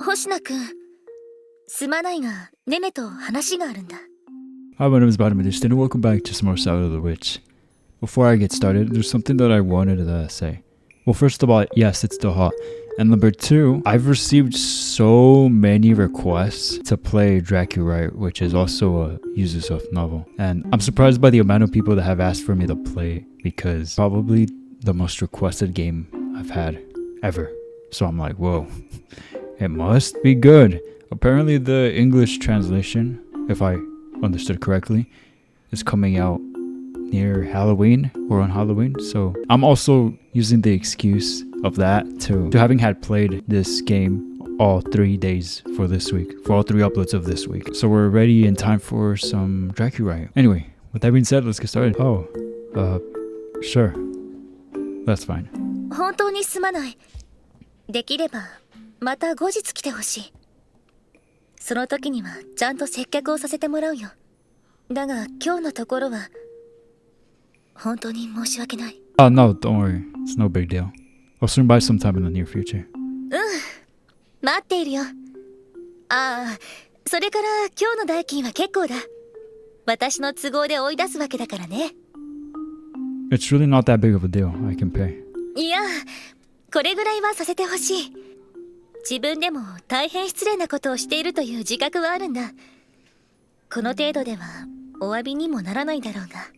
星名くん、すまないが、ネネと話があるんだ。Hi, my name is VitaminDStain and welcome back to some more Sabbat of the Witch. Before I get started, there's something that I wanted to say. Well, first of all, yes, it's still hot. And number two, I've received so many requests to play Dracula, which is also a Yuzusoft novel. And I'm surprised by the amount of people that have asked for me to play it because probably the most requested game I've had ever. So I'm like, whoa, it must be good. Apparently the English translation, if I understood correctly, is coming out near Halloween or on Halloween. So I'm also using the excuse of that to having had played this game all 3 days for this week, for all 3 uploads of this week. So we're ready in time for some Dracula. Anyway, with that being said, let's get started. Oh, sure. That's fine. 本当にすまない。できれば、また後日来てほしい。その時にはちゃんと接客をさせてもらうよ。だが今日のところは本当に申し訳ない。Oh no, don't worry. It's no big deal. I'll swing by sometime in the near future. 待っているよ。ああ、それから今日の代金は結構だ。私の都合で追い出すわけだからね。It's really not that big of a deal. I can pay. いや、これぐらいはさせてほしい。自分でも大変失礼なことをしているという自覚はあるんだ。この程度ではお詫びにもならないだろうが。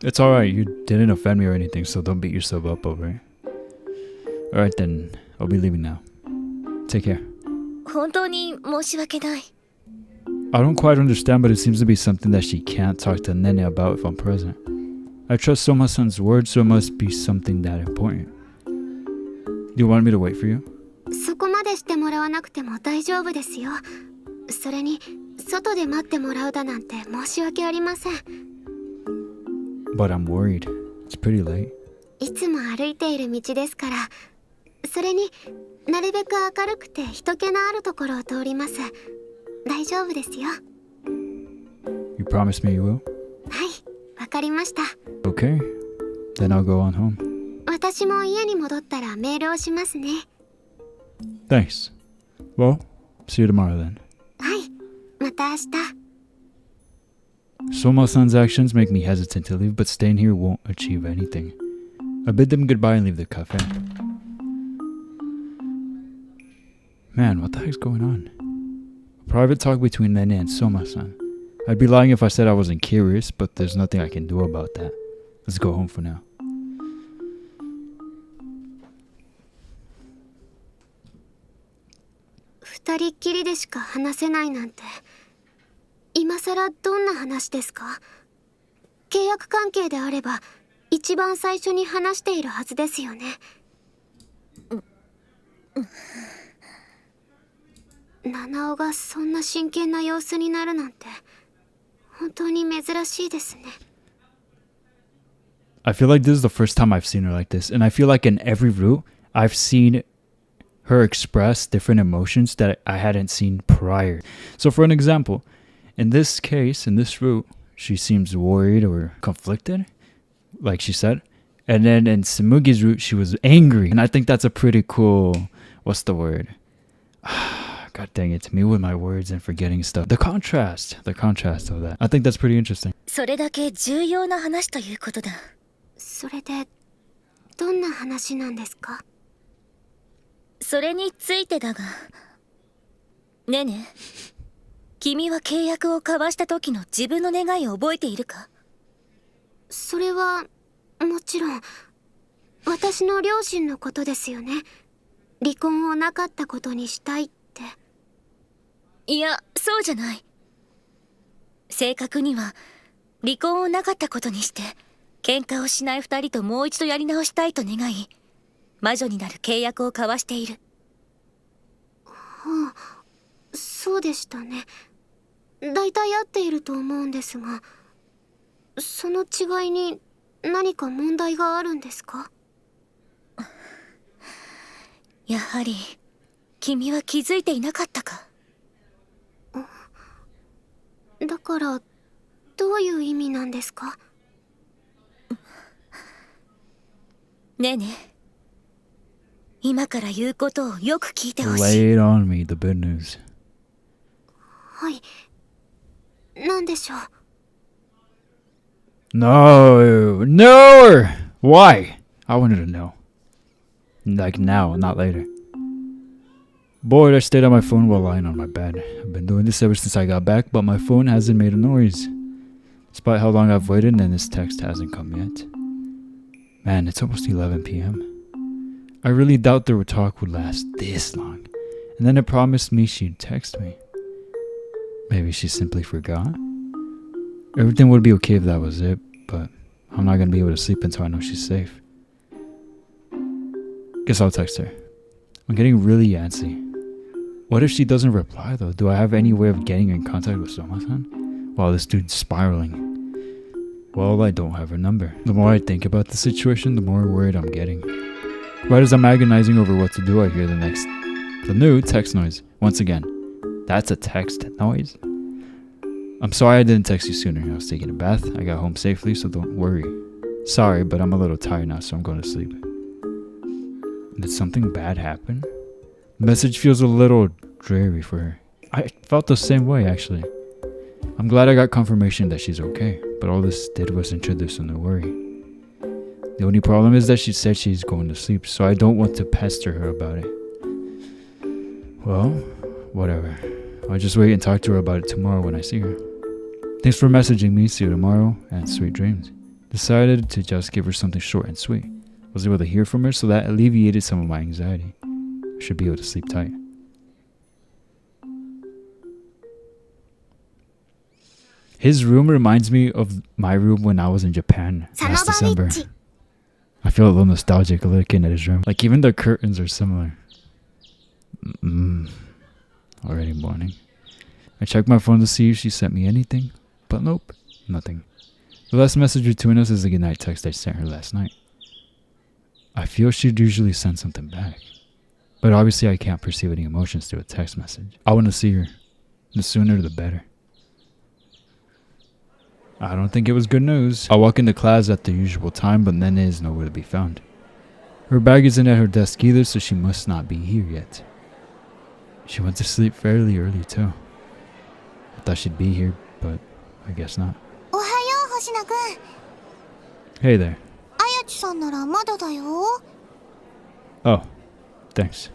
It's alright, you didn't offend me or anything, so don't beat yourself up over it. Alright then, I'll be leaving now. Take care. 本当に申し訳ない。I don't quite understand, but it seems to be something that she can't talk to Nene about if I'm present. I trust Soma-san's word, so it must be something that important. Do you want me to wait for you? そこまでしてもらわなくても大丈夫ですよ。それに、外で待ってもらうだなんて申し訳ありません。But I'm worried. It's pretty late. いつも歩いている道ですから。それになるべく明るくて人気のあるところを通ります。大丈夫ですよ。You promise me you will? はい、わかりました。Okay. Then I'll go on home. 私も家に戻ったらメールをしますね。Thanks. Well, see you tomorrow then. はい、また明日。Soma-san's actions make me hesitant to leave, but staying here won't achieve anything. I bid them goodbye and leave the cafe. Man, what the heck's going on? A private talk between Nene and Soma-san. I'd be lying if I said I wasn't curious, but there's nothing I can do about that. Let's go home for now. 二人っきりでしか話せないなんて。今さらどんな話ですか？契約関係であれば一番最初に話しているはずですよね。七尾がそんな真剣な様子になるなんて本当に珍しいですね。I feel like this is the first time I've seen her like this, and I feel like in every route I've seen her express different emotions that I hadn't seen prior. So for an example, in this case, in this route, she seems worried or conflicted, like she said. And then in Samugi's route, she was angry. And I think that's a pretty cool, what's the word? God dang it, me with my words and forgetting stuff. The contrast of that. I think that's pretty interesting. それだけ重要な話ということだ。それでどんな話なんですか？それについてだが、ねえねえ、君は契約を交わした時の自分の願いを覚えているか？それはもちろん私の両親のことですよね。離婚をなかったことにしたいって。いや、そうじゃない。正確には離婚をなかったことにして喧嘩をしない二人ともう一度やり直したいと願い、魔女になる契約を交わしている。はあ、そうでしたね。大体合っていると思うんですが、その違いに何か問題があるんですか？やはり君は気づいていなかったか。だからどういう意味なんですか？ねえねえ、今から言うことをよく聞いてほしい。 Lay it on me, the good news. はい。何でしょう。 No! No! Why? I wanted to know. Like now, not later. Bored, I stayed on my phone while lying on my bed. I've been doing this ever since I got back, but my phone hasn't made a noise. Despite how long I've waited and this text hasn't come yet. Man, it's almost 11 p.m. I really doubt their talk would last this long. And then it promised me she'd text me. Maybe she simply forgot? Everything would be okay if that was it, but I'm not gonna be able to sleep until I know she's safe. Guess I'll text her. I'm getting really antsy. What if she doesn't reply though? Do I have any way of getting in contact with Soma-san? Wow, this dude's spiraling. Well, I don't have her number. The more I think about the situation, the more worried I'm getting. Right as I'm agonizing over what to do, I hear the new text noise. Once again, that's a text noise? I'm sorry I didn't text you sooner. I was taking a bath. I got home safely, so don't worry. Sorry, but I'm a little tired now, so I'm going to sleep. Did something bad happen? The message feels a little dreary for her. I felt the same way, actually. I'm glad I got confirmation that she's okay, but all this did was introduce a new worry. The only problem is that she said she's going to sleep, so I don't want to pester her about it. Well, whatever. I'll just wait and talk to her about it tomorrow when I see her. Thanks for messaging me. See you tomorrow, and sweet dreams. Decided to just give her something short and sweet. Was able to hear from her, so that alleviated some of my anxiety. I should be able to sleep tight. His room reminds me of my room when I was in Japan last December. I feel a little nostalgic looking at his room. Like even the curtains are similar. Already morning. I checked my phone to see if she sent me anything, but nope, nothing. The last message between us is a goodnight text I sent her last night. I feel she'd usually send something back, but obviously I can't perceive any emotions through a text message. I want to see her. The sooner the better. I don't think it was good news. I walk into class at the usual time, but Nene is nowhere to be found. Her bag isn't at her desk either, so she must not be here yet. She went to sleep fairly early too. I thought she'd be here, but I guess not. Hey there. Oh, thanks.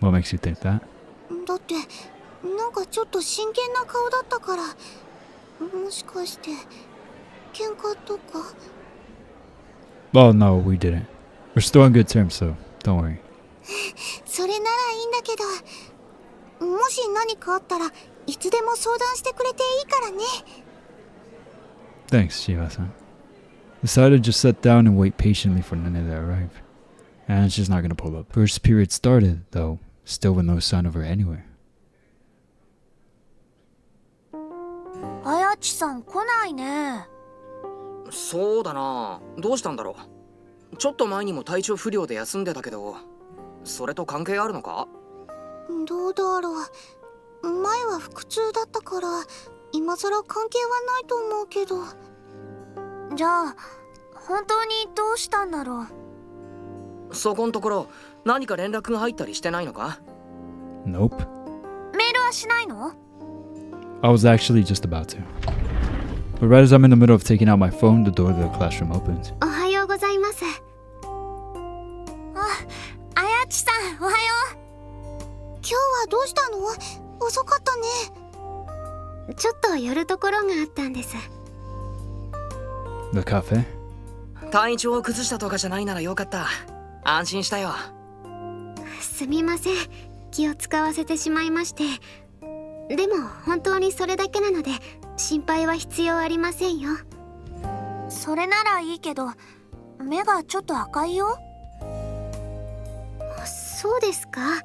What makes you think that? Oh no, we didn't. We're still on good terms, so don't worry. Thanks, Shiva-san. Decided to just sit down and wait patiently for Nene to arrive. And she's not gonna pull up. First period started, though, still with no sign of her anywhere. 綾地さん来ないね。そうだな。どうしたんだろう。ちょっと前にも体調不良で休んでたけど、それと関係あるのか？どうだろう。前は腹痛だったから今さら関係はないと思うけど。じゃあ本当にどうしたんだろう。そこんところ何か連絡が入ったりしてないのか？ Nope. メールはしないの？ I was actually just about to. But right as I'm in the middle of taking out my phone, the door of the classroom opens. おはようございます。あやちさんおはよう。今日はどうしたの？遅かったね。ちょっと寄るところがあったんです。 The cafe? 体調を崩したとかじゃないならよかった。安心したよ。すみません。気を使わせてしまいまして。でも本当にそれだけなので心配は必要ありませんよ。それならいいけど目がちょっと赤いよ。そうですか。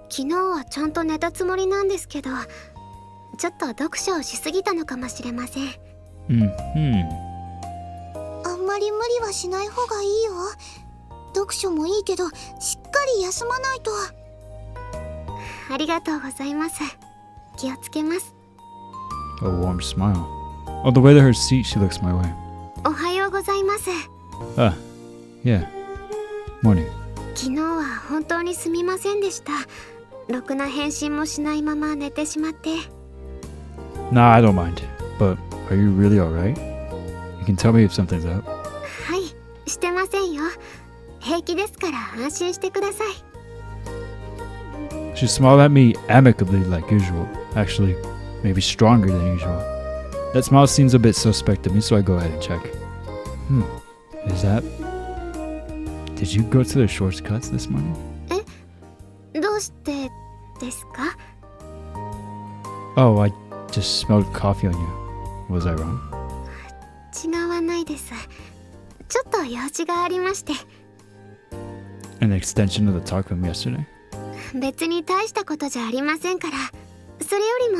昨日はちゃんと寝たつもりなんですけど、ちょっと読書をしすぎたのかもしれません。あんまり無理はしない方がいいよ。読書もいいけどしっかり休まないと。ありがとうございます。気をつけます。 A warm smile. On the way to her seat, she looks my way. おはようございます。。 Ah, yeah. Morning. 昨日は本当にすみませんでした。ろくな返信もしないまま寝てしまって。 Nah, I don't mind. But are you really alright? You can tell me if something's up. はい、してませんよ。平気ですから安心してください。 She smiled at me amicably like usual. Actually, maybe stronger than usual. That smile seems a bit suspect to me, so I go ahead and check. Is that... Did you go to the shortcuts this morning? どうしてですか？ Oh, I just smelled coffee on you. Was I wrong? 違わないです。ちょっと用事がありまして。 An extension of the talk from yesterday? 別に大したことじゃありませんから。それより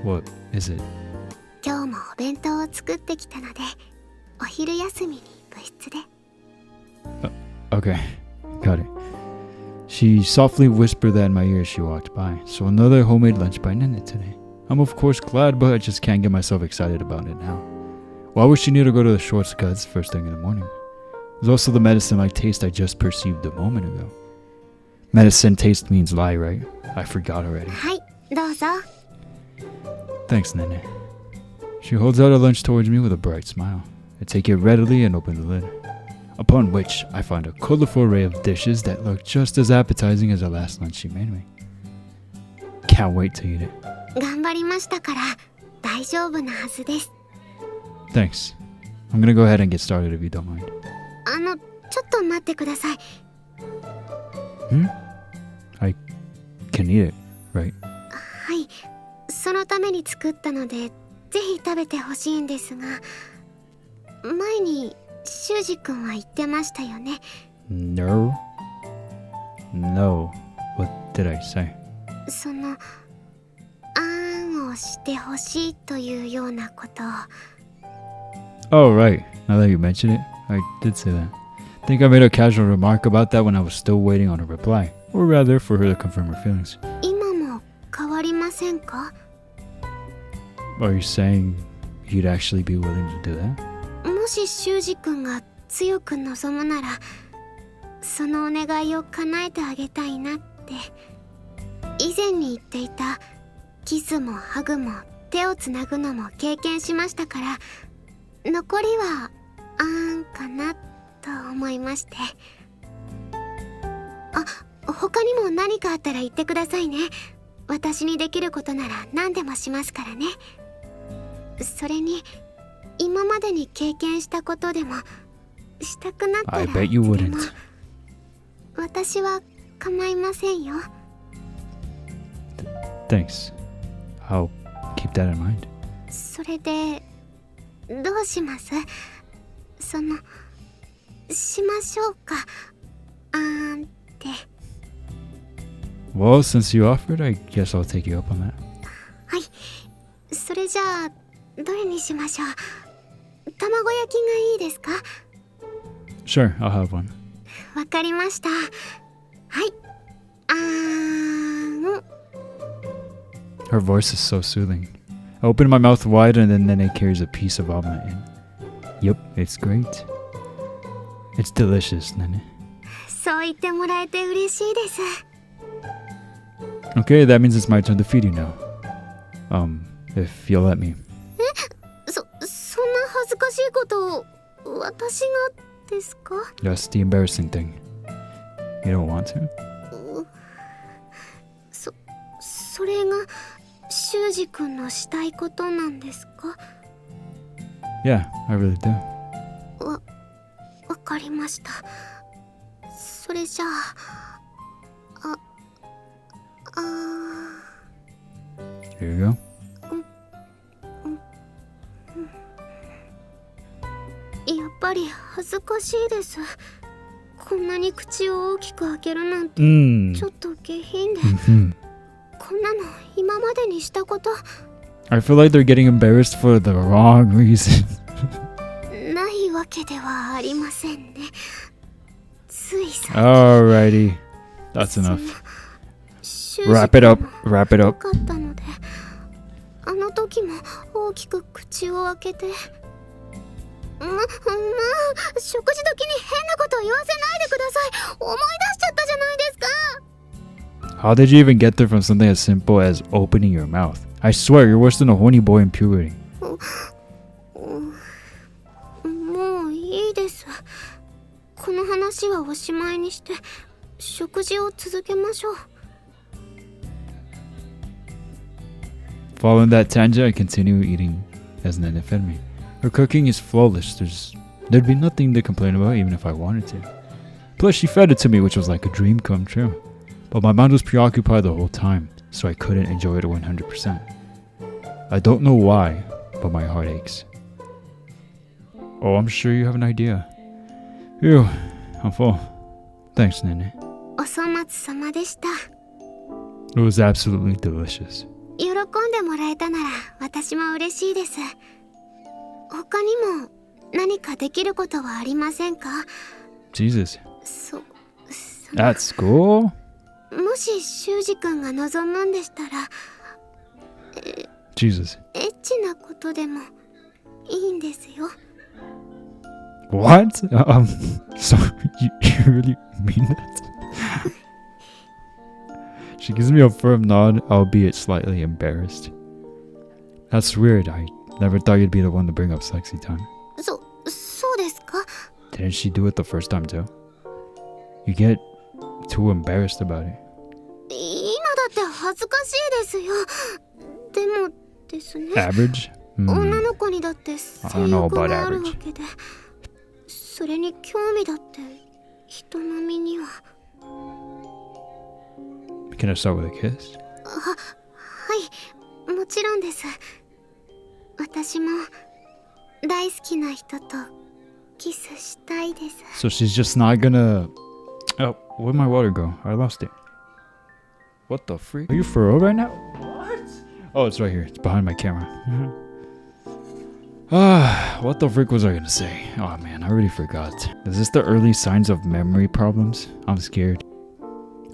も What is it? 今日もお弁当を作ってきたので、お昼休みに部室で。 Okay, got it. She softly whispered that in my ear as she walked by. So another homemade lunch by Nene today. I'm of course glad, but I just can't get myself excited about it now. Why would she need to go to the shortcuts first thing in the morning? There's also the medicine-like taste I just perceived a moment ago. Medicine taste means lie, right? I forgot already. はい、どうぞ。 Thanks, Nene. She holds out her lunch towards me with a bright smile. I take it readily and open the lid. Upon which, I find a colorful array of dishes that look just as appetizing as the last lunch she made me. Can't wait to eat it. 頑張りましたから大丈夫なはずです。 Thanks. I'm gonna go ahead and get started if you don't mind. ちょっと待ってください。 I can eat it, right? はい、そのために作ったので、ぜひ食べてほしいんですが、前に修二君は言ってましたよね。 No. No. What did I say? その、あんをしてほしいというようなことを。 Oh, right. Now that you mention it, I did say that. I think I made a casual remark about that when I was still waiting on a reply. Or rather, for her to confirm her feelings. 今も変わりませんか？ Are you saying you'd actually be willing to do that? もし修二君が強く望むなら、そのお願いを叶えてあげたいなって。以前に言っていたキスもハグも手をつなぐのも経験しましたから、残りはあんかなと思いまして。あ、他にも何かあったら言ってくださいね。私にできることなら何でもしますからね。それに今までに経験したことでもしたくなったら I bet you いつで wouldn't. も私は構いませんよ。 Thanks. I'll keep that in mind. それでどうします？しましょうか。あーんって。 Well, since you offered, I guess I'll take you up on that. はい。それじゃあどれにしましょう？卵焼きがいいですか？ Sure, I'll have one. わかりました。はい。あーん。 Her voice is so soothing. I open my mouth wide and then Nene carries a piece of omelet in. Yep, it's great. It's delicious, Nene. そう言ってもらえて嬉しいです。 Okay, that means it's my turn to feed you now. If you'll let me. そんな恥ずかしいことを私がですか？ That's the embarrassing thing. You don't want to? それが修二君のしたいことなんですか？ Yeah, I really do. わかりました。それじゃあ、Here you go. やっぱり恥ずかしいです。こんなに口を大きく開けるなんてちょっと下品で、こんなの今までにしたこと I feel like they're getting embarrassed for the wrong reason. ないわけではありませんね。つい最近 Alrighty. That's enough. Wrap it up. Wrap it よ up. かったので、あの時も大きく口を開けて。食事時に変なこと言わせないでください。思い出しちゃったじゃないですか。 How did you even get there from something as simple as opening your mouth? I swear, you're worse than a horny boy in puberty. もういいです。この話はおしまいにして食事を続けましょう。 Following that tangent, I continue eating as Nene fed me. Her cooking is flawless. There'd be nothing to complain about even if I wanted to. Plus, she fed it to me, which was like a dream come true. But my mind was preoccupied the whole time, so I couldn't enjoy it 100%. I don't know why, but my heart aches. Oh, I'm sure you have an idea. Phew, I'm full. Thanks, Nene. お粗末様でした。 It was absolutely delicious. 喜んでもらえたなら私も嬉しいです。他にも何かできることはありませんか？ Jesus. の At school? もし修二君が望むんでしたら Jesus. エッチなことでもいいんですよ。 What? So you really mean that? She gives me a firm nod, albeit slightly embarrassed. That's weird. I never thought you'd be the one to bring up sexy time. そうですか？ Didn't she do it the first time too? You get too embarrassed about it. 今だって恥ずかしいですよ。でもですね。 Average? 女の子にだって性 I don't know 欲 about があるわ average. けで、それに興味だって人並みには。 Can I start with a kiss? はい、もちろんです。私も大好きな人とキスしたいです。 So she's just not gonna... Oh, where'd my water go? I lost it. What the freak? Are you for real right now? What? Oh, it's right here. It's behind my camera. What the freak was I gonna say? Oh man, I already forgot. Is this the early signs of memory problems? I'm scared.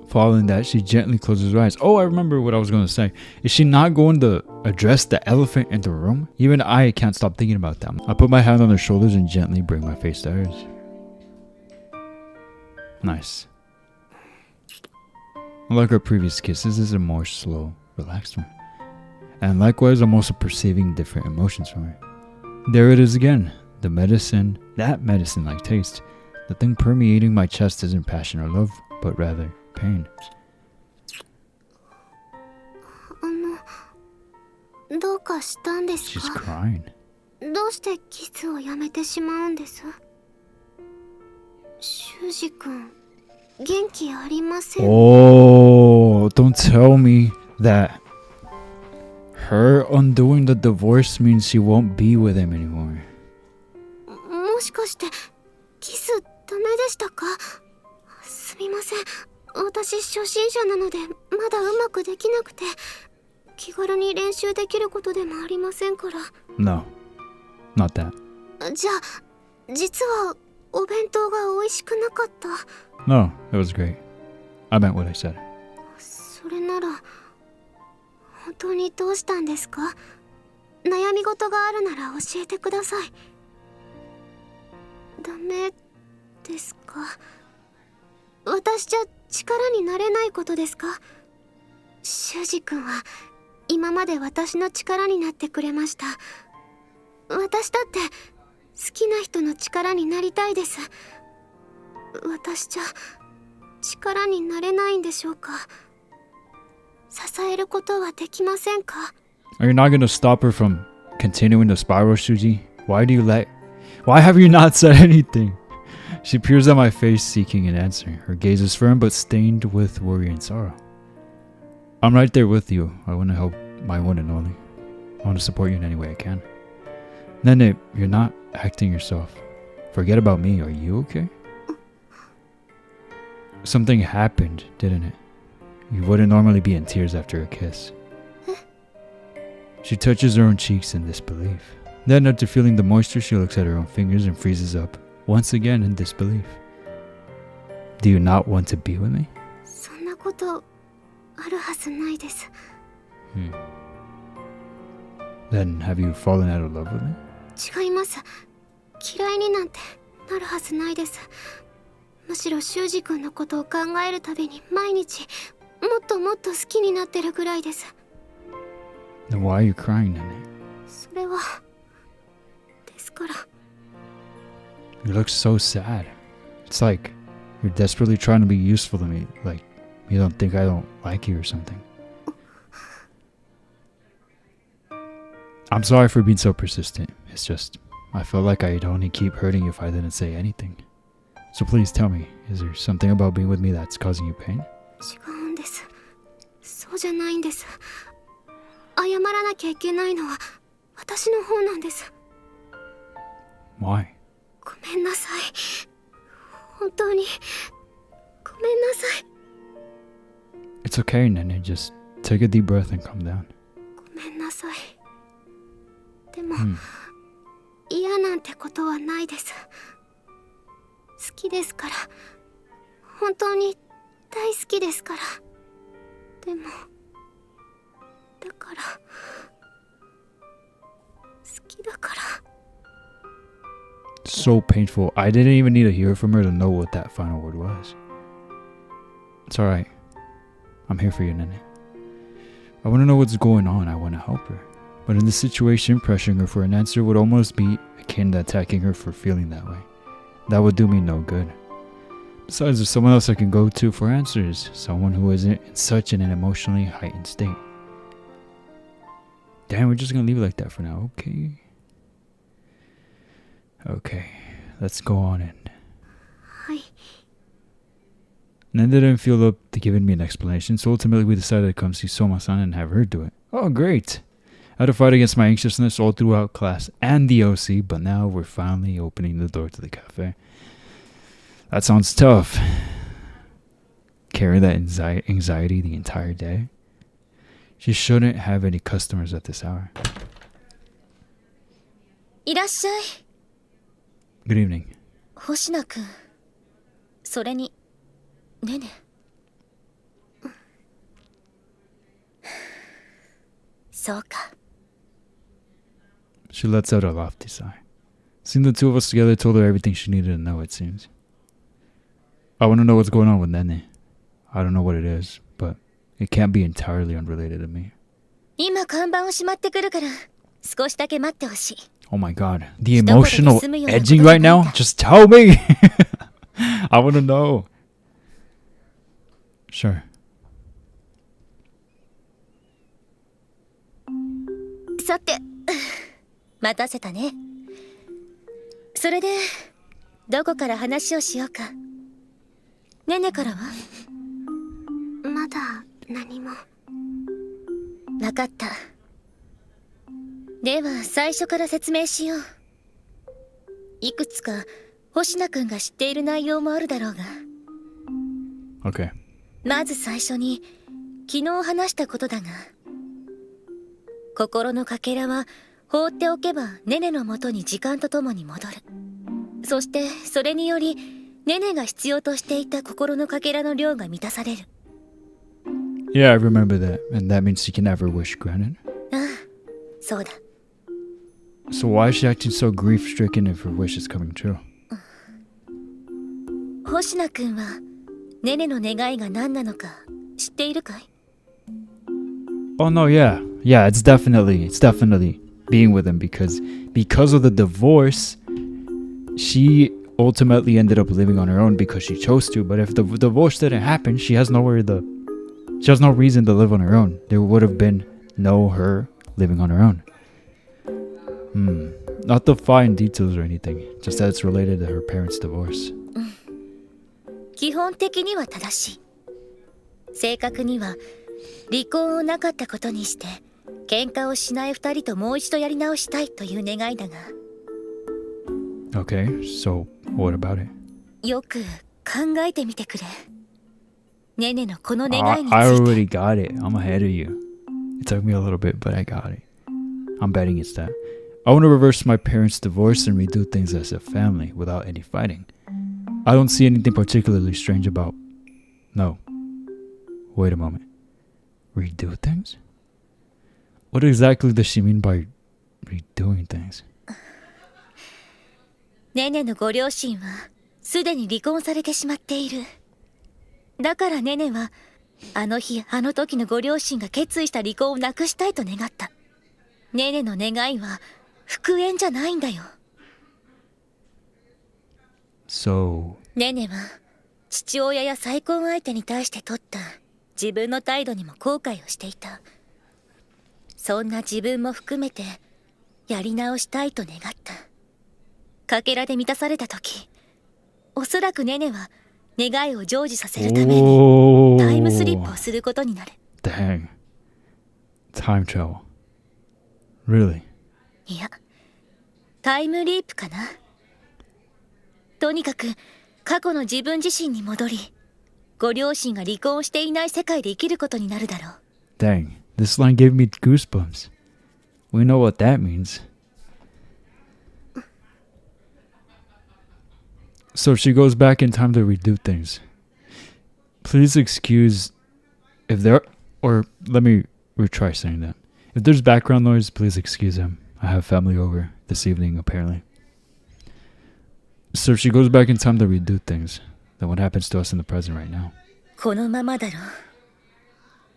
Following that, she gently closes her eyes. Oh, I remember what I was going to say. Is she not going to address the elephant in the room? Even I can't stop thinking about that. I put my hand on her shoulders and gently bring my face to hers. Nice. Unlike our previous kisses, this is a more slow, relaxed one. And likewise, I'm also perceiving different emotions from her. There it is again. The medicine, that medicine-like taste. The thing permeating my chest isn't passion or love, but rather pain. どうかしたんですか？ She's crying. どうしてキスをやめてしまうんです？修二君、元気ありません。 Oh, don't tell me that her undoing the divorce means she won't be with him anymore. もしかしてキスダメでしたか？すみません。私初心者なのでまだうまくできなくて気軽に練習できることでもありませんから。 No, not that. じゃあ実はお弁当が美味しくなかった。 No, it was great. I meant what I said. それなら本当にどうしたんですか？悩み事があるなら教えてください。ダメですか？私じゃ力になれないことですか？修二君は今まで私の力になってくれました。私だって好きな人の力になりたいです。私じゃ力になれないんでしょうか？支えることはできませんか？ Are you not going to stop her from continuing the spiral, Shuji? Why have you not said anything? She peers at my face, seeking an answer. Her gaze is firm but stained with worry and sorrow. I'm right there with you. I want to help my one and only. I want to support you in any way I can. Nene, you're not acting yourself. Forget about me. Are you okay? Something happened, didn't it? You wouldn't normally be in tears after a kiss. She touches her own cheeks in disbelief. Then, after feeling the moisture, she looks at her own fingers and freezes up, once again in disbelief. Do you not want to be with me? そんなことあるはずないです。 Then have you fallen out of love with me? 違います。嫌いになんてなるはずないです。むしろ修二君のことを考えるたびに毎日もっともっと好きになってるぐらいです。 Then why are you crying, Nene? それはですから。 You look so sad. It's like you're desperately trying to be useful to me. Like you don't think I don't like you or something. I'm sorry for being so persistent. It's just I felt like I'd only keep hurting you if I didn't say anything. So please tell me, is there something about being with me that's causing you pain? 違うんです。そうじゃないんです。謝らなきゃいけないのは私の方なんです。 Why? ごめんなさい。本当にごめんなさい。 It's okay, Nene. Just take a deep breath and calm down. ごめんなさい。でも、嫌なんてことはないです。好きですから。本当に大好きですから。でもだから好きだから。 So painful. I didn't even need to hear from her to know what that final word was. It's alright. I'm here for you, Nene. I want to know what's going on. I want to help her. But in this situation, pressuring her for an answer would almost be akin to attacking her for feeling that way. That would do me no good. Besides, there's someone else I can go to for answers. Someone who isn't in such an emotionally heightened state. Damn, we're just gonna leave it like that for now, okay? Okay, let's go on in. はい。 Nene didn't feel up to giving me an explanation, so ultimately we decided to come see Soma-san and have her do it. Oh, great! I had to fight against my anxiousness all throughout class and the OC, but now we're finally opening the door to the cafe. That sounds tough. Carry that anxiety the entire day. She shouldn't have any customers at this hour. いらっしゃい。 Good evening. 星名くん。それにねね。そうか。 She lets out a lofty sigh. Seeing the two of us together told her everything she needed to know, it seems. I want to know what's going on with Nene. I don't know what it is, but it can't be entirely unrelated to me. 今看板をしまってくるから少しだけ待ってほしい。 Oh my god. The emotional edging right now? Just tell me! I want to know. Sure. さて、待たせたね。それでどこから話をしようか。ねねからは？まだ何も。わかった。では最初から説明しよう。いくつか星名くんが知っている内容もあるだろうが。 Okay. まず最初に昨日話したことだが、心のかけらは放っておけばネネの元に時間とともに戻る。そしてそれによりネネが必要としていた心のかけらの量が満たされる。 Yeah, I remember that. And that means she can have her wish granted. ああ、そうだ。 So why is she acting so grief-stricken if her wish is coming true? 星名くんはネネの願いが何なのか知っているかい？ Oh no, yeah. Yeah, it's definitely being with him because of the divorce, she ultimately ended up living on her own because she chose to. But if the divorce didn't happen, she has no reason to live on her own. There would have been no her living on her own. Not the fine details or anything, just that it's related to her parents' divorce. 基本的には正しい。正確には離婚をなかったことにして喧嘩をしない二人ともう一度やり直したいという願いだが。 Okay, so what about it? よく考えてみてくれ。ネネのこの願いにつ I いて。 already got it. I'm ahead of you. It took me a little bit, but I got it. I'm betting it's that. I want to reverse my parents' divorce and redo things as a family without any fighting. I don't see anything particularly strange about... No. Wait a moment. Redo things? What exactly does she mean by redoing things? ネネのご両親はすでに離婚されてしまっている。だからネネはあの日あの時のご両親が決意した離婚をなくしたいと願った。ネネの願いは復縁じゃないんだよ。 So ネネは父親や再婚相手に対して取った自分の態度にも後悔をしていた。そんな自分も含めてやり直したいと願った。かけらで満たされた時、おそらくネネは願いを成就させるためにタイムスリップをすることになる。 dang. Time travel. Really? いや、タイムリープかな。とにかく過去の自分自身に戻り、ご両親が離婚していない世界で生きることになるだろう。 Dang. This line gave me goosebumps. We know what that means. So she goes back in time to redo things. Please excuse if there, or let me retry saying that. If there's background noise, please excuse them. I have family over this evening, apparently. So she goes back in time to redo things. Then what happens to us in the present right now? このままだろう。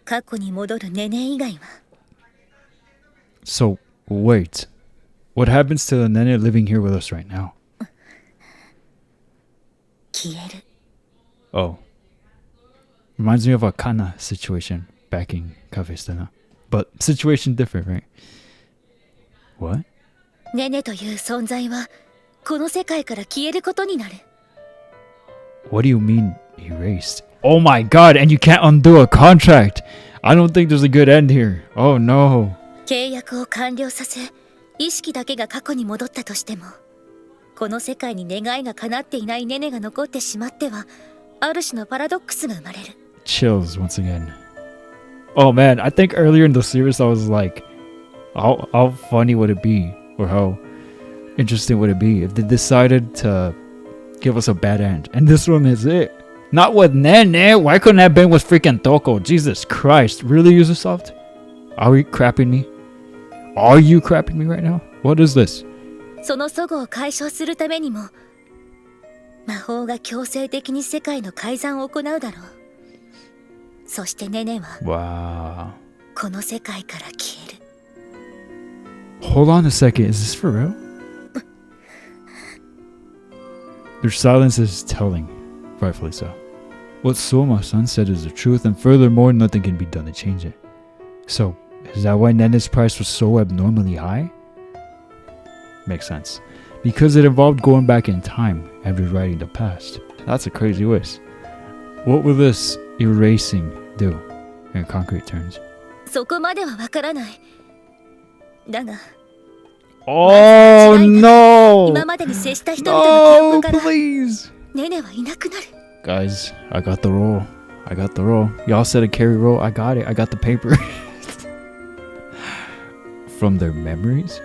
過去に戻るネネ以外は。 So, wait. What happens to the Nene living here with us right now? 消える。 Oh. Reminds me of a Kana situation back in Cafe Stena. But situation different, right? What? ネネという存在はこの世界から消えることになる。 What do you mean erased? Oh my god, and you can't undo a contract! I don't think there's a good end here. Oh no. 契約を完了させ、意識だけが過去に戻ったとしても、この世界に願いが叶っていないネネが残ってしまっては、ある種のパラドックスが生まれる。 Chills once again. Oh man, I think earlier in the series I was like, how funny would it be? Or how interesting would it be if they decided to give us a bad end? And this one is it. Not with Nene. Why couldn't that have been with freaking Toko? Jesus Christ. Really, Ubisoft? Are you crapping me? Are you crapping me right now? What is this? その齟齬を解消するためにも、魔法が強制的に世界の改ざんを行うだろう。そしてネネは Wow. この世界から消える。 Hold on a second. Is this for real? Their silence is telling. Rightfully so. What Soma-san said is the truth, and furthermore, nothing can be done to change it. So, is that why Nene's price was so abnormally high? Makes sense. Because it involved going back in time and rewriting the past. That's a crazy wish. What will this erasing do in concrete terms? そこまではわからない。だが、 Oh 今 no! までに接した人々の No, 記憶から please! ネネはいなくなる。 Guys, I got the roll. I got the roll. Y'all said a carry roll. I got it. I got the paper. From their memories?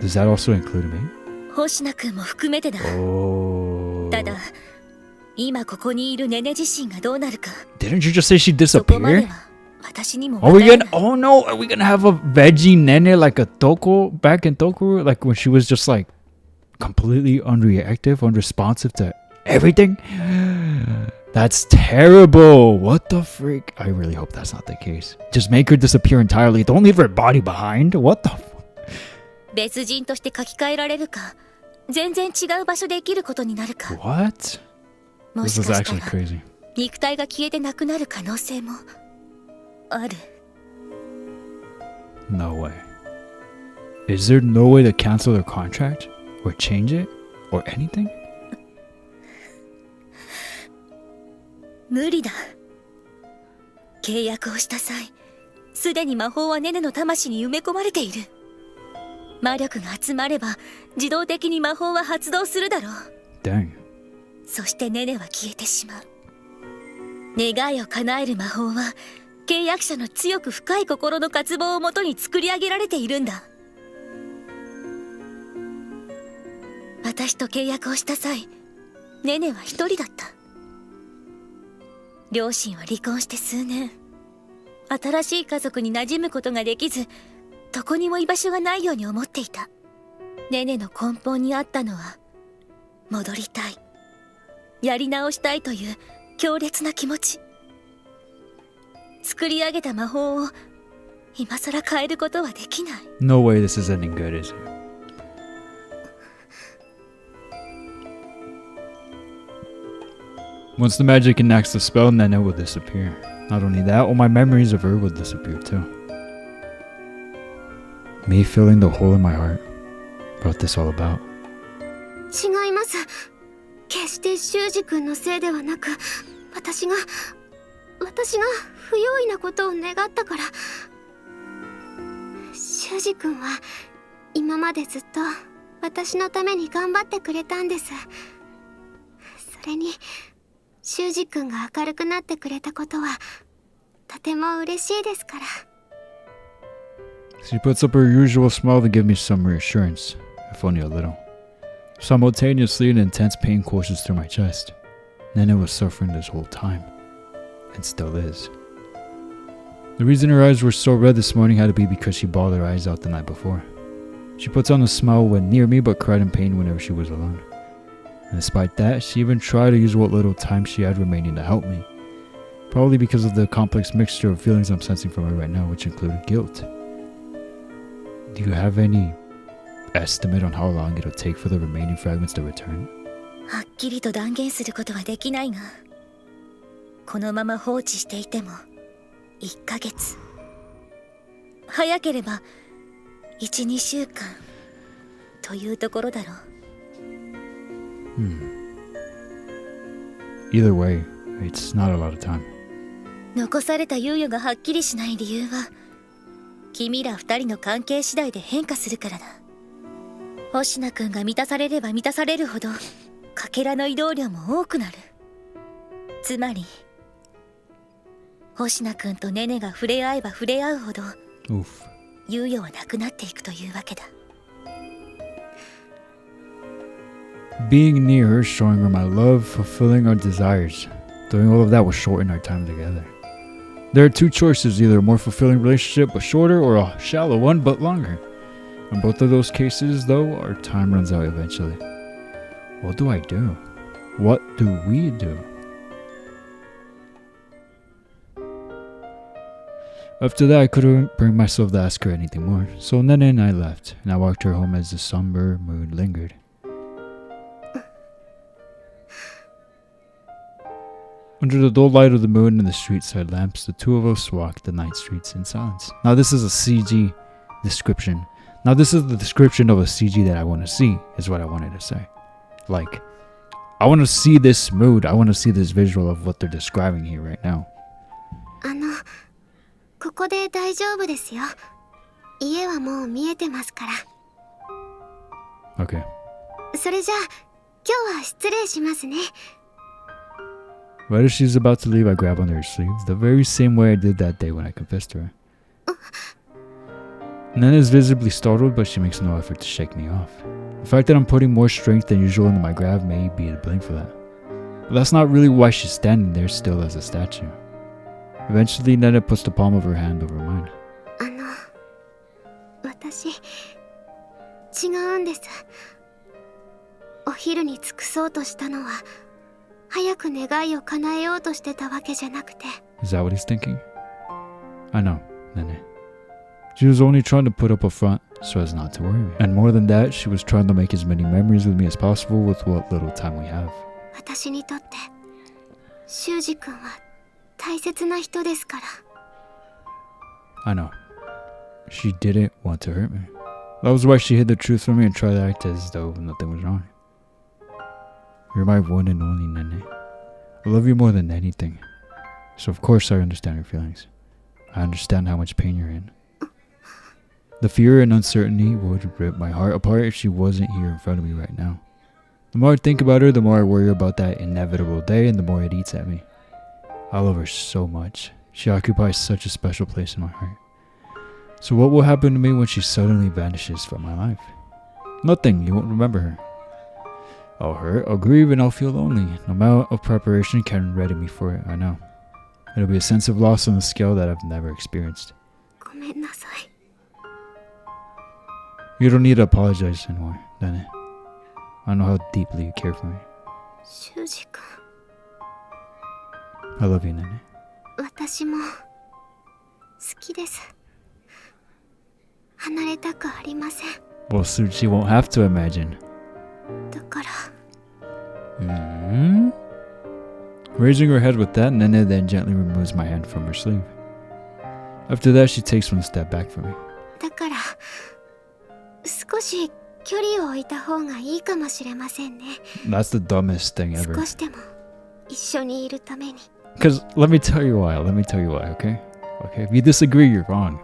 Does that also include me? 星名君も含めてだ。 Oh. ただ、今ここにいるネネ自身がどうなるか。 Didn't you just say she そこまで disappeared? は私にも Are わ we からな gonna? い。 Oh no! Are we gonna have a veggie Nene like a Toko back in Toko? Like when she was just like completely unreactive, unresponsive to everything? That's terrible. What the freak? I really hope that's not the case. Just make her disappear entirely. Don't leave her body behind. What the? 別人として書き換えられるか、全然違う場所で生きることになるか。 What? も This し is かした actually ら crazy. 肉体が消えてなくなる可能性もある。 No way. Is there no way to cancel their contract? Or change it? Or anything? 無理だ。契約をした際、すでに魔法はネネの魂に埋め込まれている。魔力が集まれば自動的に魔法は発動するだろう。 Dang. そしてネネは消えてしまう。願いを叶える魔法は契約者の強く深い心の渇望をもとに作り上げられているんだ。私と契約をした際、ネネは一人だった。両親は離婚して数年、新しい家族に馴染むことができず、どこにも居場所がないように思っていた。ネネの根本にあったのは戻りたい、やり直したいという強烈な気持ち。作り上げた魔法を今さら変えることはできない。 No way this is ending good, is it? Once the magic enacts the spell, Nene will disappear. Not only that, all my memories of her will disappear too. Me filling the hole in my heart brought this all about. 違います。決して修二君のせいではなく、私が不用意なことを願ったから。修二君は今までずっと私のために頑張ってくれたんです。それに修二君が明るくなってくれたことはとても嬉しいですから。 She puts up her usual smile to give me some reassurance, if only a little. Simultaneously, an intense pain courses through my chest. Nene was suffering this whole time, and still is. The reason her eyes were so red this morning had to be because she bawled her eyes out the night before. She puts on a smile when near me, but cried in pain whenever she was alone. And despite that, she even tried to use what little time she had remaining to help me. Probably because of the complex mixture of feelings I'm sensing from her right now, which included guilt. Do you have any estimate on how long it'll take for the remaining fragments to return? はっきりと断言することはできないが、このまま放置していても1ヶ月、早ければ 1,2 週間というところだろう。Either way, it's not a lot of time. 残された猶予がはっきりしない理由は、君ら2人の関係次第で変化するからだ。星名くんが満たされれば満たされるほどかけらの移動量も多くなる。つまり星名くんとネネが触れ合えば触れ合うほど Oof. 猶予はなくなっていくというわけだ。 Being near her, showing her my love, fulfilling our desires, doing all of that will shorten our time together. There are two choices, either a more fulfilling relationship but shorter, or a shallow one but longer. In both of those cases, though, our time runs out eventually. What do I do? What do we do? After that, I couldn't bring myself to ask her anything more, so Nene and I left, and I walked her home as the somber mood lingered. Under the dull light of the moon and the street side lamps, the two of us walked the night streets in silence. Now this is a CG description. Now this is the description of a CG that I want to see, is what I wanted to say. Like, I want to see this mood, I want to see this visual of what they're describing here right now. ここで大丈夫ですよ。家はもう見えてますから。 Okay. それじゃあ、今日は失礼しますね。 Right as she's about to leave, I grab onto her sleeve, the very same way I did that day when I confessed to her. Nene is visibly startled, but she makes no effort to shake me off. The fact that I'm putting more strength than usual into my grab may be to blame for that. But that's not really why she's standing there still as a statue. Eventually, Nene puts the palm of her hand over mine. 私、違うんです。お昼に尽くそうとしたのは、早く願いを叶えようとしてたわけじゃなくて。 Is that what he's thinking? I know, Nene. She was only trying to put up a front so as not to worry me. And more than that, she was trying to make as many memories with me as possible with what little time we have. 私にとって、修二君は大切な人ですから。 I know. She didn't want to hurt me. That was why she hid the truth from me and tried to act as though nothing was wrong. You're my one and only, Nene. I love you more than anything. So of course I understand your feelings. I understand how much pain you're in. The fear and uncertainty would rip my heart apart if she wasn't here in front of me right now. The more I think about her, the more I worry about that inevitable day and the more it eats at me. I love her so much. She occupies such a special place in my heart. So what will happen to me when she suddenly vanishes from my life? Nothing, you won't remember her. I'll hurt, I'll grieve, and I'll feel lonely. No amount of preparation can ready me for it, I know. It'll be a sense of loss on a scale that I've never experienced. ごめんなさい。 You don't need to apologize anymore, Nene. I know how deeply you care for me. 修二君、 I love you, Nene. 私も好きです。離れたくありません。 Well, Suchi won't have to imagine. だから Raising her head with that, Nene then gently removes my hand from her sleeve. After that, she takes one step back from me. だから少し距離を置いた方がいいかもしれませんね。 That's the dumbest thing 少 ever. しでも一緒にいるために。 Because let me tell you why. Okay? Okay. If you disagree, you're wrong.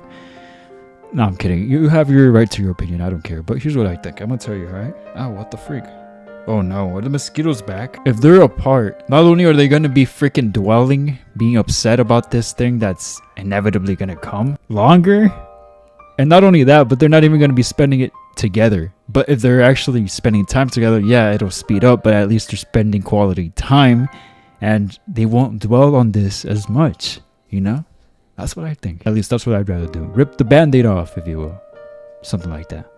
No, I'm kidding. You have your right to your opinion. I don't care. But here's what I think. I'm gonna tell you, alright? Oh, what the freak? Oh no, are the mosquitoes back? If they're apart, not only are they gonna be freaking dwelling, being upset about this thing that's inevitably gonna come longer, and not only that, but they're not even gonna be spending it together. But if they're actually spending time together, yeah, it'll speed up, but at least they're spending quality time, and they won't dwell on this as much, you know? That's what I think. At least that's what I'd rather do. Rip the band-aid off, if you will. Something like that.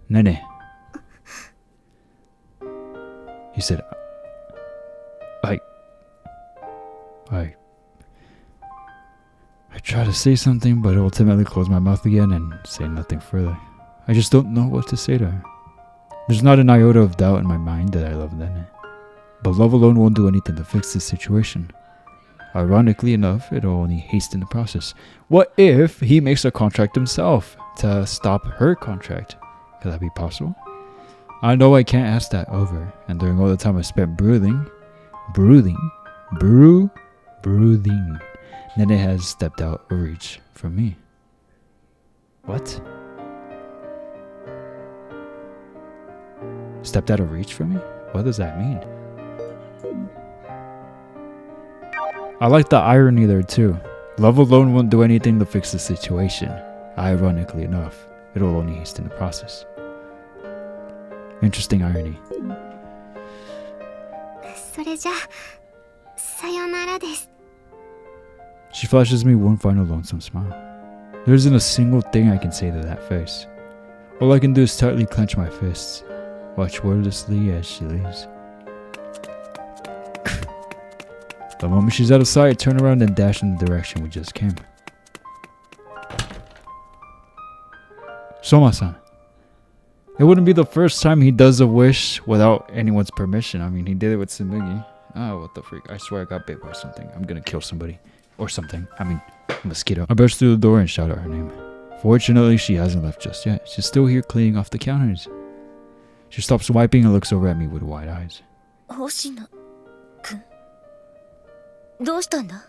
Nene. He said, I try to say something, but ultimately close my mouth again and say nothing further. I just don't know what to say to her. There's not an iota of doubt in my mind that I love Nene. But love alone won't do anything to fix this situation. Ironically enough, it'll only hasten the process. What if he makes a contract himself to stop her contract? Could that be possible? I know I can't ask that of her, and during all the time I spent brooding, Nene has stepped out of reach from me. What? Stepped out of reach from me? What does that mean? I like the irony there too. Love alone won't do anything to fix the situation. Ironically enough, it'll only hasten the process. Interesting irony. それじゃさよならです。 She flashes me one final lonesome smile. There isn't a single thing I can say to that face. All I can do is tightly clench my fists, watch wordlessly as she leaves. The moment she's out of sight, I turn around and dash in the direction we just came. Soma-san. It wouldn't be the first time he does a wish without anyone's permission. I mean, he did it with Tsumugi. Oh, what the freak. I swear I got bit by something. I'm gonna kill somebody. Or something. I mean, a mosquito. I burst through the door and shout out her name. Fortunately, she hasn't left just yet. She's still here cleaning off the counters. She stops wiping and looks over at me with wide eyes. 星野くん、どうしたんだ?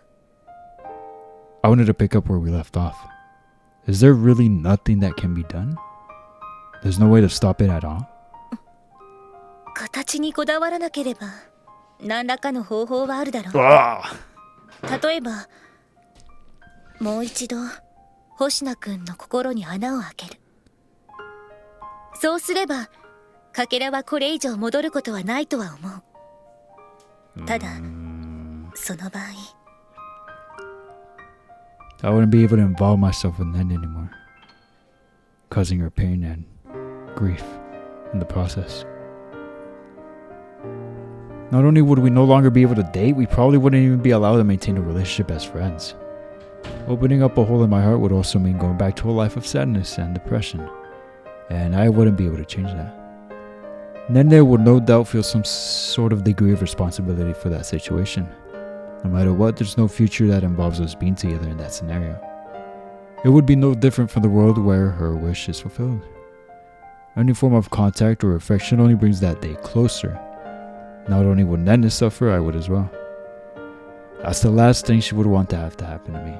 I wanted to pick up where we left off. Is there really nothing that can be done? There's no way to stop it at all? 形にこだわらなければ何らかの方法はあるだろう。例えばもう一度星名くんの心に穴を開ける。そうすればかけらはこれ以上戻ることはないとは思う。ただその場合 I wouldn't be able to involve myself with Nene anymore, causing her pain and grief in the process. Not only would we no longer be able to date, we probably wouldn't even be allowed to maintain a relationship as friends. Opening up a hole in my heart would also mean going back to a life of sadness and depression, and I wouldn't be able to change that. Nene would no doubt feel some sort of degree of responsibility for that situation. No matter what, there's no future that involves us being together in that scenario. It would be no different from the world where her wish is fulfilled. Any form of contact or affection only brings that day closer. Not only would Nene suffer, I would as well. That's the last thing she would want to have to happen to me.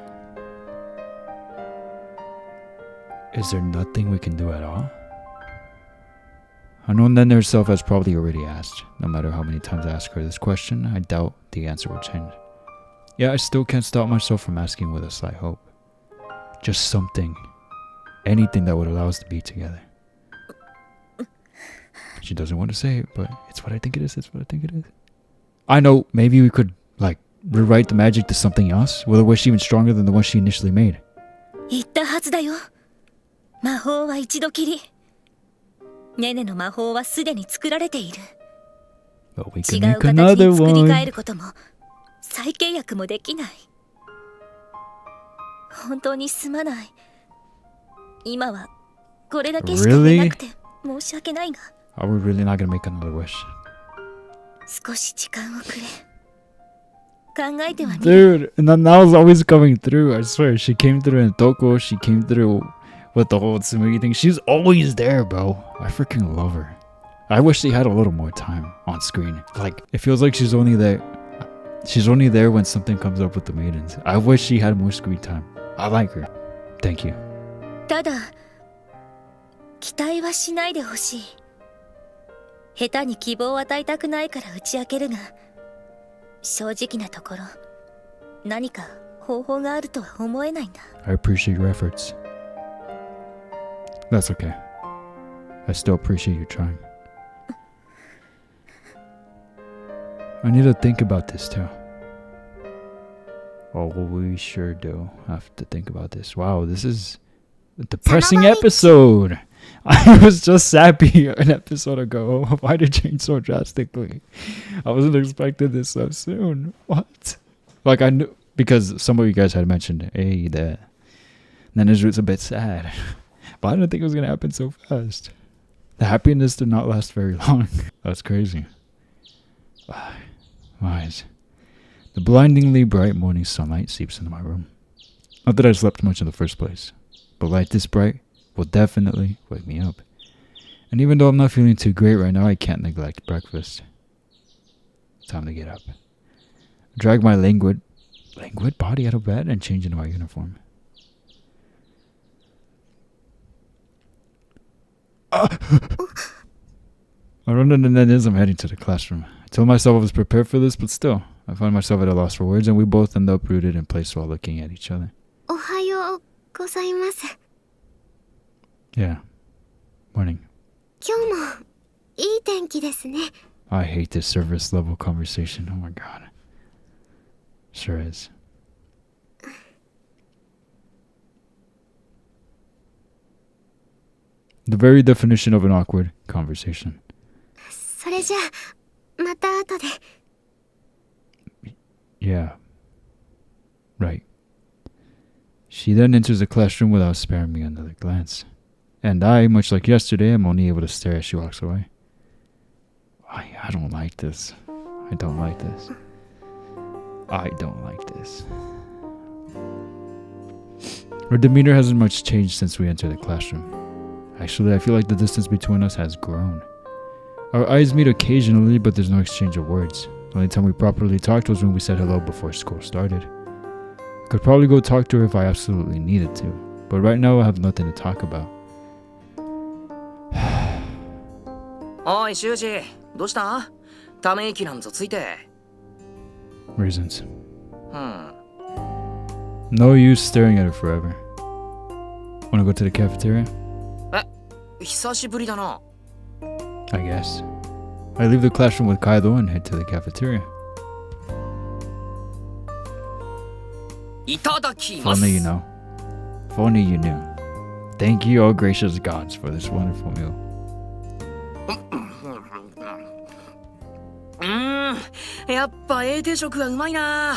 Is there nothing we can do at all? I know Nene herself has probably already asked. No matter how many times I ask her this question, I doubt the answer will change. Yeah, I still can't stop myself from asking with a slight hope. Just something. Anything that would allow us to be together. She doesn't want to say it, but it's what I think it is. It's what I think it is. I know, maybe we could, rewrite the magic to something else with a wish even stronger than the one she initially made. 言ったはずだよ。魔法は一度きり。ネネの魔法はすでに作られている。 But we 違 can う make 形 another に作り変え one. ることも再契約もできない。本当にすまない。今はこれだけしか言えなくて申し訳ないが、 Are we really not gonna make another wish? 少し時間をくれ。考えてはみる。 Dude, and then that was always coming through. I swear, she came through in Toko. She came through with the whole Tsumugi thing. She's always there, bro. I freaking love her. I wish she had a little more time on screen. Like, it feels like she's only there. She's only there when something comes up with the maidens. I wish she had more screen time. I like her. Thank you. ただ期待はしないでほしい。下手に希望を与えたくないから打ち明けるが、正直なところ何か方法があるとは思えないんだ。 I appreciate your efforts. That's okay. I still appreciate you trying. I need to think about this too. Oh, we sure do have to think about this. Wow, this is a depressing episode. I was just happy an episode ago. Why did it change so drastically? I wasn't expecting this so soon. What? Like, I knew, because some of you guys had mentioned, hey, the Nene's root's a bit sad. But I didn't think it was going to happen so fast. The happiness did not last very long. That's crazy. Eyes. The blindingly bright morning sunlight seeps into my room. Not that I slept much in the first place, but light this bright will definitely wake me up. And even though I'm not feeling too great right now, I can't neglect breakfast. Time to get up. Drag my languid body out of bed and change into my uniform. I run into Nene's. I'm heading to the classroom. I told myself I was prepared for this, but still, I find myself at a loss for words, and we both end up rooted in place while looking at each other. おはようございます。 Yeah. Morning. 今日もいい天気ですね。 I hate this service level conversation. Oh my god. Sure is. The very definition of an awkward conversation. それじゃあまた後で。 Yeah. Right. She then enters the classroom without sparing me another glance. And I, much like yesterday, am only able to stare as she walks away. I don't like this. I don't like this. I don't like this. Her demeanor hasn't much changed since we entered the classroom. Actually, I feel like the distance between us has grown. Our eyes meet occasionally, but there's no exchange of words. The only time we properly talked was when we said hello before school started. I could probably go talk to her if I absolutely needed to, but right now I have nothing to talk about. おい修二、どうした？ため息なんぞついて。 Reasons. No use staring at her forever. Wanna go to the cafeteria? 久しぶりだな。 I guess. I leave the classroom with Kaido and head to the cafeteria. いただき If ます。 only you know. If only you knew. Thank you, all gracious gods, for this wonderful meal. やっぱ英定食はうまいな。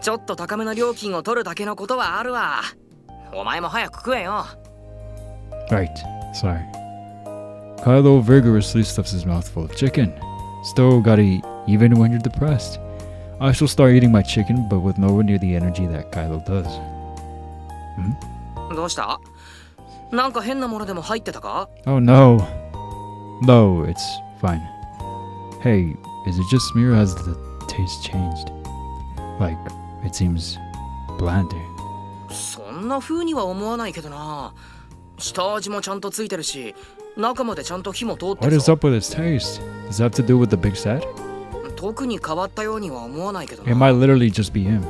ちょっと高めの料金を取るだけのことはあるわ。お前も早く食えよ。 Right, sorry. Kaido vigorously stuffs his mouth full of chicken. Still gotta eat, even when you're depressed. I shall start eating my chicken, but with nowhere near the energy that Kaido does. どうした？なんか変なものでも入ってたか？ Oh no. No, it's fine. Hey, is it just me or has the taste changed? Like, it seems blander. そんな風には思わないけどな。下味もちゃんとついてるし、中までちゃんと火も通って What る is ぞ。 up with its taste? Does it have to do with the big sad? 特に変わったようには思わないけど It な。 might literally just be him.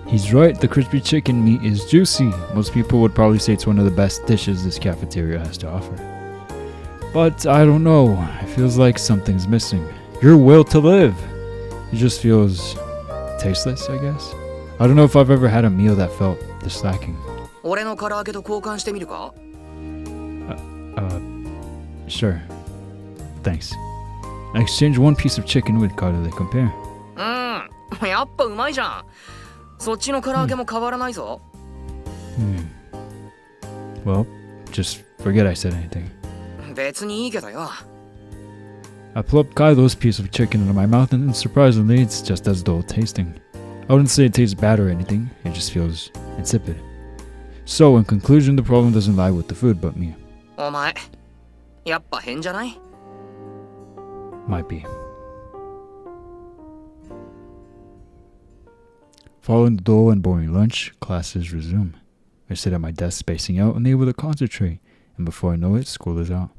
He's right, the crispy chicken meat is juicy. Most people would probably say it's one of the best dishes this cafeteria has to offer. But I don't know, it feels like something's missing. Your will to live. It just feels tasteless, I guess. I don't know if I've ever had a meal that felt this lacking. 俺の唐揚げと交換してみるか？ Sure. Thanks. I exchanged one piece of chicken with garlic compare. やっぱうまいじゃん。そっちの唐揚げも変わらないぞ。Well, just forget I said anything. 別にいいけどよ。I plopped Kylo's piece of chicken into my mouth, and surprisingly, it's just as dull tasting. I wouldn't say it tastes bad or anything, it just feels insipid. So, in conclusion, the problem doesn't lie with the food, but me. お前、やっぱ変じゃない？ Might be. Following the dull and boring lunch, classes resume. I sit at my desk spacing out, unable to concentrate, and before I know it, school is out.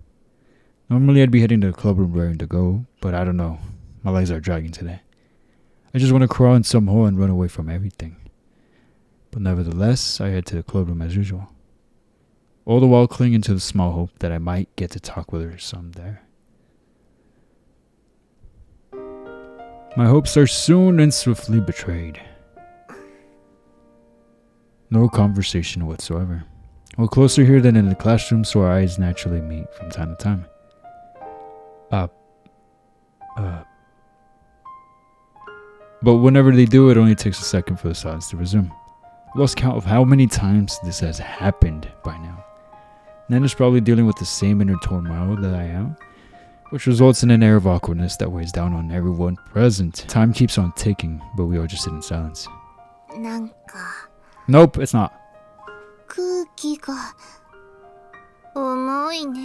Normally I'd be heading to the club room raring to go, but I don't know. My legs are dragging today. I just want to crawl in some hole and run away from everything. But nevertheless, I head to the club room as usual. All the while clinging to the small hope that I might get to talk with her some there. My hopes are soon and swiftly betrayed. No conversation whatsoever. We're closer here than in the classroom, so our eyes naturally meet from time to time. But whenever they do, it only takes a second for the silence to resume. I've lost count of how many times this has happened by now. Nene's probably dealing with the same inner turmoil that I am, which results in an air of awkwardness that weighs down on everyone present. Time keeps on ticking, but we all just sit in silence. なんか Nope, it's not. 空気が重いね。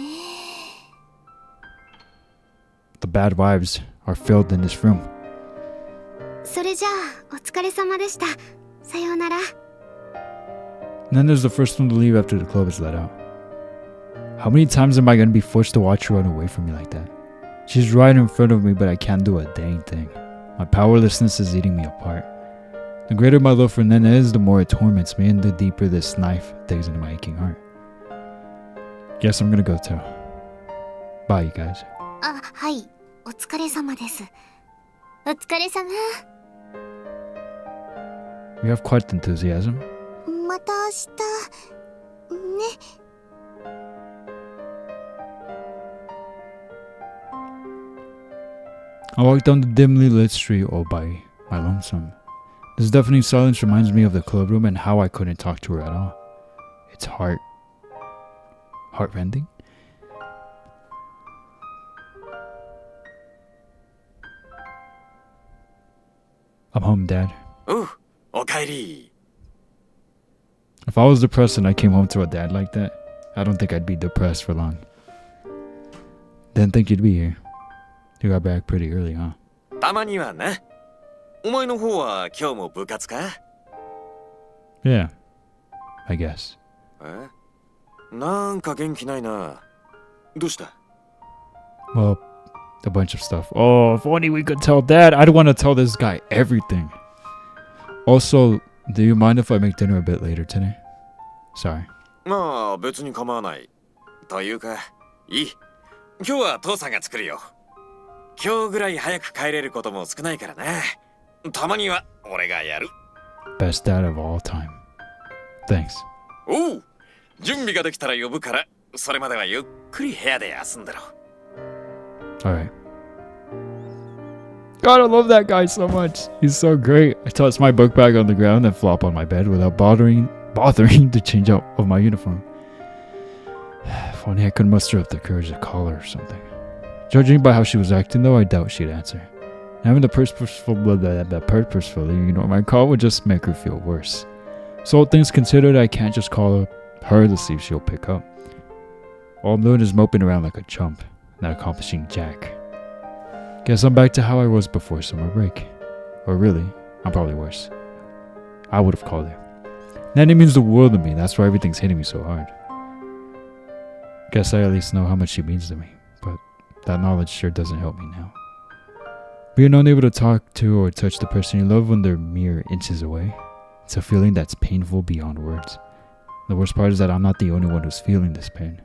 The bad vibes are filled in this room. それじゃあお疲れ様でした。さようなら。 Nene's the first one to leave after the club is let out. How many times am I going to be forced to watch her run away from me like that? She's right in front of me, but I can't do a dang thing. My powerlessness is eating me apart. The greater my love for Nene is, the more it torments me, and the deeper this knife digs into my aching heart. Guess I'm gonna go too. Bye, you guys. あ、はい。お疲れ様です。お疲れ様。 You have quite the enthusiasm. また明日。ね。 I walk down the dimly lit street all by my lonesome. This deafening silence reminds me of the club room and how I couldn't talk to her at all. It's heartrending. I'm home, Dad. Okaeri. If I was depressed and I came home to a dad like that, I don't think I'd be depressed for long. Didn't think you'd be here. You got back pretty early, huh? たまにはな。お前の方は今日も部活か？ Yeah, I guess. なんか元気ないな。どうした？ Well, a bunch of stuff. Oh, if only we could tell Dad. I'd want to tell this guy everything. Also, do you mind if I make dinner a bit later today? Sorry. まあ別に構わない。というか、いい。今日は父さんが作るよ。今日ぐらい早く帰れることも少ないからな。たまには俺がやる。Best dad of all time. Thanks. おう、準備ができたら呼ぶから、それまではゆっくり部屋で休んだろ。Alright. God, I love that guy so much. He's so great. I toss my book bag on the ground and flop on my bed without bothering to change out of my uniform. If only I could muster up the courage to call her or something. Judging by how she was acting, though, I doubt she'd answer. Having the purposefully ignore my call would just make her feel worse. So all things considered, I can't just call her to see if she'll pick up. All I'm doing is moping around like a chump, not accomplishing jack. Guess I'm back to how I was before summer break. Or really, I'm probably worse. I would have called her. Nene means the world to me, that's why everything's hitting me so hard. Guess I at least know how much she means to me, but that knowledge sure doesn't help me now. Being unable to talk to or touch the person you love when they're mere inches away, it's a feeling that's painful beyond words. The worst part is that I'm not the only one who's feeling this pain.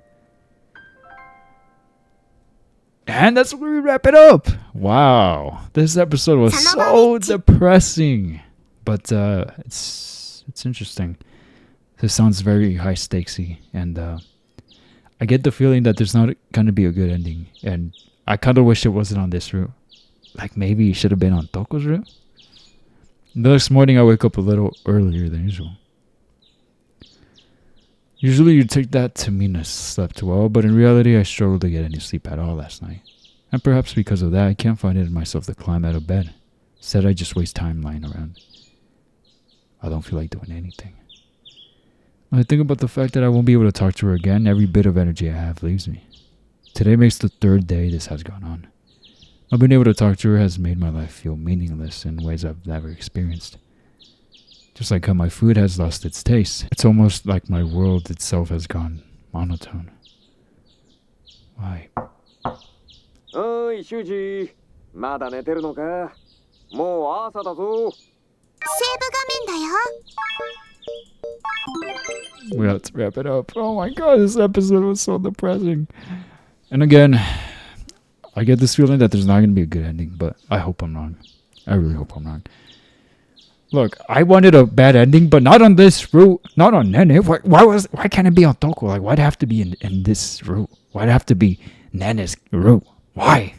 And that's where we wrap it up. Wow, this episode was so depressing, but it's interesting. This sounds very high stakesy, and I get the feeling that there's not gonna be a good ending, and I kind of wish it wasn't on this route. Like maybe it should have been on Toko's route. The next morning I wake up a little earlier than usual. Usually you take that to mean I slept well, but in reality I struggled to get any sleep at all last night. And perhaps because of that, I can't find it in myself to climb out of bed. Instead, I just waste time lying around. I don't feel like doing anything. When I think about the fact that I won't be able to talk to her again, every bit of energy I have leaves me. Today makes the 3rd day this has gone on. Not being able to talk to her has made my life feel meaningless in ways I've never experienced. Just like how my food has lost its taste. It's almost like my world itself has gone monotone. Why? おい、修二。まだ寝てるのか？もう朝だぞ。セーブ画面だよ。 We have to wrap it up. Oh my god, this episode was so depressing. And again, I get this feeling that there's not going to be a good ending, but I hope I'm wrong. I really hope I'm wrong. Look, I wanted a bad ending, but not on this route. Not on Nene. Why can't it be on Toko? Like, why'd it have to be in this route? Why'd it have to be Nene's route? Why?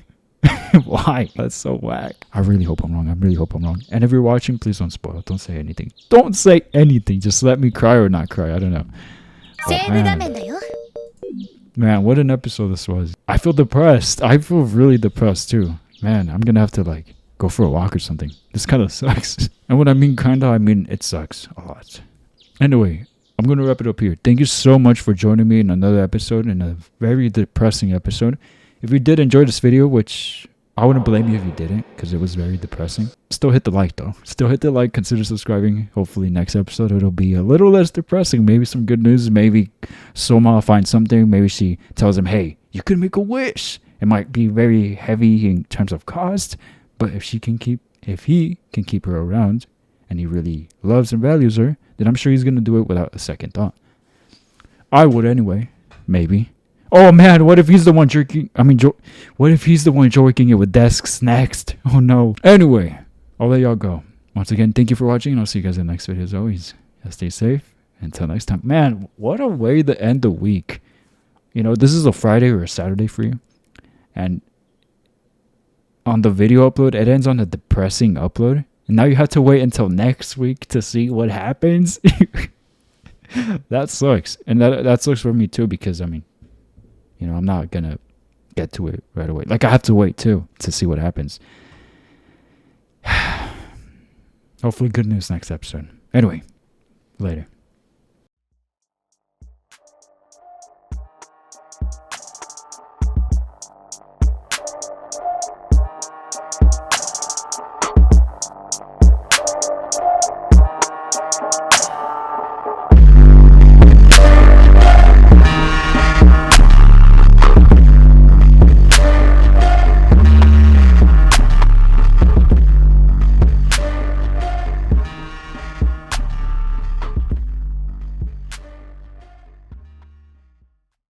Why? That's so whack. I really hope I'm wrong. I really hope I'm wrong. And if you're watching, please don't spoil. Don't say anything. Don't say anything. Just let me cry or not cry. I don't know. セーブ画面だよ。 Man, what an episode this was. I feel depressed. I feel really depressed too. Man, I'm gonna have to like go for a walk or something. This kind of sucks. And when I mean kinda, I mean it sucks a lot. Anyway, I'm gonna wrap it up here. Thank you so much for joining me in another episode, in a very depressing episode. If you did enjoy this video, which I wouldn't blame you if you didn't, because it was very depressing. Still hit the like though. Still hit the like, consider subscribing. Hopefully next episode it'll be a little less depressing. Maybe some good news. Maybe Soma finds something. Maybe she tells him, hey, you could make a wish. It might be very heavy in terms of cost, but if he can keep her around and he really loves and values her, then I'm sure he's going to do it without a second thought. I would anyway. Maybe. Oh man, what if he's the one what if he's the one joking it with desks next? Oh no. Anyway, I'll let y'all go. Once again, thank you for watching, and I'll see you guys in the next video as always. Stay safe. Until next time. Man, what a way to end the week. You know, this is a Friday or a Saturday for you. And on the video upload, it ends on a depressing upload. And now you have to wait until next week to see what happens. That sucks. And that sucks for me too, because I mean, you know, I'm not going to get to it right away. Like, I have to wait, too, to see what happens. Hopefully good news next episode. Anyway, later.